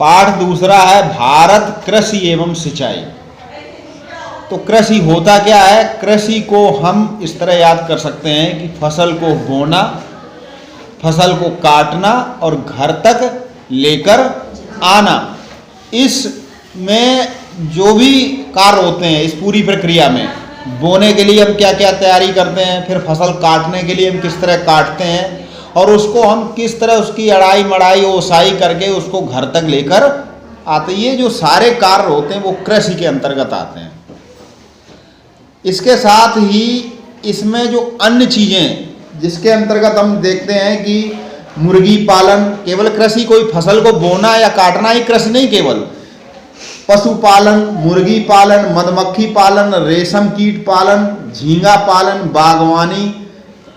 पाठ दूसरा है भारत कृषि एवं सिंचाई। तो कृषि होता क्या है? कृषि को हम इस तरह याद कर सकते हैं कि फसल को बोना, फसल को काटना और घर तक लेकर आना। इसमें जो भी कार्य होते हैं, इस पूरी प्रक्रिया में बोने के लिए हम क्या क्या तैयारी करते हैं, फिर फसल काटने के लिए हम किस तरह काटते हैं और उसको हम किस तरह उसकी अड़ाई मड़ाई ओसाई करके उसको घर तक लेकर आते हैं, ये जो सारे कार्य होते हैं वो कृषि के अंतर्गत आते हैं। इसके साथ ही इसमें जो अन्य चीज़ें जिसके अंतर्गत हम देखते हैं कि मुर्गी पालन, केवल कृषि कोई फसल को बोना या काटना ही कृषि नहीं, केवल पशुपालन, मुर्गी पालन, मधुमक्खी पालन, रेशम कीट पालन, झींगा पालन, बागवानी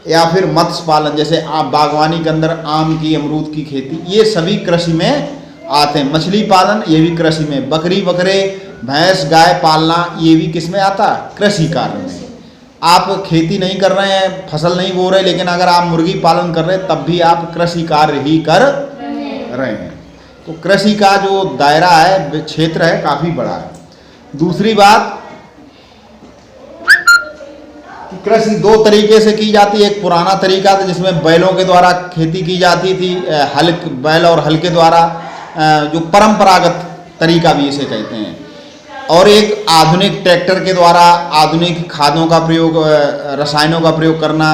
या फिर मत्स्य पालन, जैसे बागवानी के अंदर आम की, अमरूद की खेती, ये सभी कृषि में आते हैं। मछली पालन ये भी कृषि में, बकरी बकरे भैंस गाय पालना ये भी किस में आता है? कृषि कार्य में। आप खेती नहीं कर रहे हैं, फसल नहीं बो रहे, लेकिन अगर आप मुर्गी पालन कर रहे हैं तब भी आप कृषि कार्य ही कर रहे हैं। तो कृषि का जो दायरा है, क्षेत्र है, काफ़ी बड़ा है। दूसरी बात, कृषि दो तरीके से की जाती है। एक पुराना तरीका था जिसमें बैलों के द्वारा खेती की जाती थी, हल, बैल और हल के द्वारा, जो परंपरागत तरीका भी इसे कहते हैं। और एक आधुनिक ट्रैक्टर के द्वारा आधुनिक खादों का प्रयोग, रसायनों का प्रयोग करना,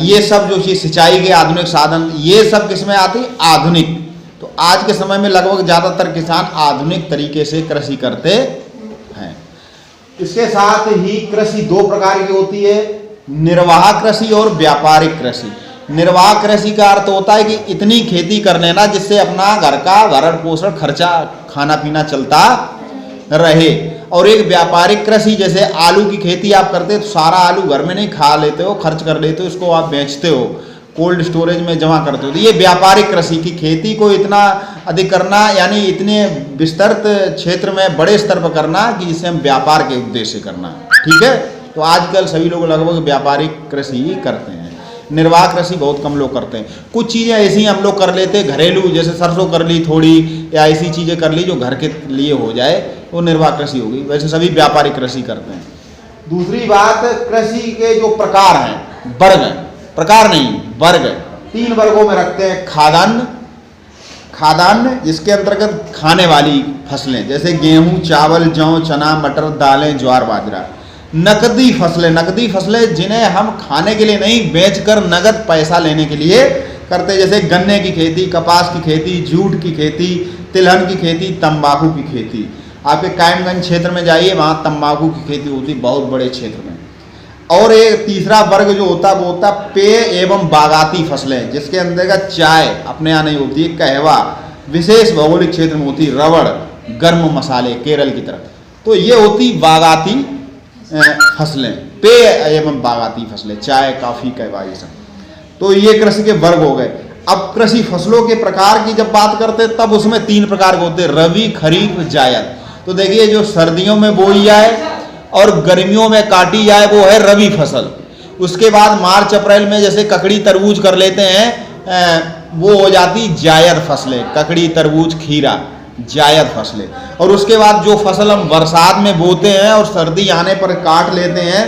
ये सब जो चीज़ सिंचाई के आधुनिक साधन, ये सब किसमें आती? आधुनिक। तो आज के समय में लगभग ज़्यादातर किसान आधुनिक तरीके से कृषि करते हैं। इसके साथ ही कृषि दो प्रकार की होती है, निर्वाह कृषि और व्यापारिक कृषि। निर्वाह कृषि का अर्थ होता है कि इतनी खेती कर लेना जिससे अपना घर का भरण पोषण, खर्चा, खाना पीना चलता रहे। और एक व्यापारिक कृषि, जैसे आलू की खेती आप करते हो तो सारा आलू घर में नहीं खा लेते हो, खर्च कर लेते हो, इसको आप बेचते हो, कोल्ड स्टोरेज में जमा करते हो। तो ये व्यापारिक कृषि की खेती को इतना अधिक करना, यानी इतने विस्तृत क्षेत्र में बड़े स्तर पर करना कि जिसे हम व्यापार के उद्देश्य से करना। ठीक है, तो आजकल सभी लोग लगभग व्यापारिक कृषि ही करते हैं, निर्वाह कृषि बहुत कम लोग करते हैं। कुछ चीज़ें ऐसी हम लोग कर लेते हैं घरेलू, जैसे सरसों कर ली थोड़ी, या ऐसी चीज़ें कर ली जो घर के लिए हो जाए, वो निर्वाह कृषि होगी। वैसे सभी व्यापारिक कृषि करते हैं। दूसरी बात, कृषि के जो प्रकार हैं, वर्ग, प्रकार नहीं वर्ग, 3 वर्गों में रखते हैं। खाद्यान्न, खाद्यान्न जिसके अंतर्गत खाने वाली फसलें, जैसे गेहूं, चावल, जौ, चना, मटर, दालें, ज्वार, बाजरा। नकदी फसलें, नकदी फसलें जिन्हें हम खाने के लिए नहीं, बेचकर नगद पैसा लेने के लिए करते, जैसे गन्ने की खेती, कपास की खेती, जूट की खेती, तिलहन की खेती, तंबाकू की खेती। आपके कायमगंज क्षेत्र में जाइए, वहाँ तंबाकू की खेती होती बहुत बड़े क्षेत्र में। और एक तीसरा वर्ग जो होता है वो होता पेय एवं बागाती फसलें, जिसके अंतर्गत चाय अपने यहाँ नहीं होती, कहवा विशेष भौगोलिक क्षेत्र में होती, रबड़, गर्म मसाले केरल की तरफ। तो ये होती बागाती फसलें, पेय एवं बागाती फसलें, चाय, कॉफी, कहवा, ये सब। तो ये कृषि के वर्ग हो गए। अब कृषि फसलों के प्रकार की जब बात करते हैं तब उसमें 3 प्रकार के होते हैं, रबी, खरीफ, जायद। तो देखिए, जो सर्दियों में बोई जाए और गर्मियों में काटी जाए वो है रबी फसल। उसके बाद मार्च अप्रैल में जैसे ककड़ी तरबूज कर लेते हैं, वो हो जाती जायद फसलें, ककड़ी, तरबूज, खीरा, जायद फसलें। और उसके बाद जो फसल हम बरसात में बोते हैं और सर्दी आने पर काट लेते हैं,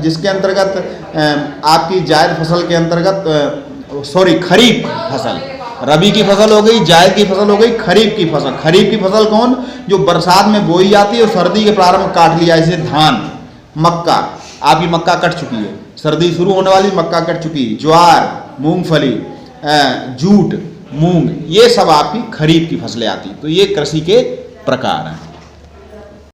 जिसके अंतर्गत आपकी जायद फसल के अंतर्गत खरीफ फसल, रबी की फसल हो गई, जायद की फसल हो गई, खरीफ की फसल। खरीफ की फसल कौन? जो बरसात में बोई जाती है और सर्दी के प्रारंभ में काट लिया, जैसे धान, मक्का, आपकी मक्का कट चुकी है, सर्दी शुरू होने वाली, मक्का कट चुकी, ज्वार, मूंगफली, जूट, मूंग, ये सब आपकी खरीफ की फसलें आती। तो ये कृषि के प्रकार हैं।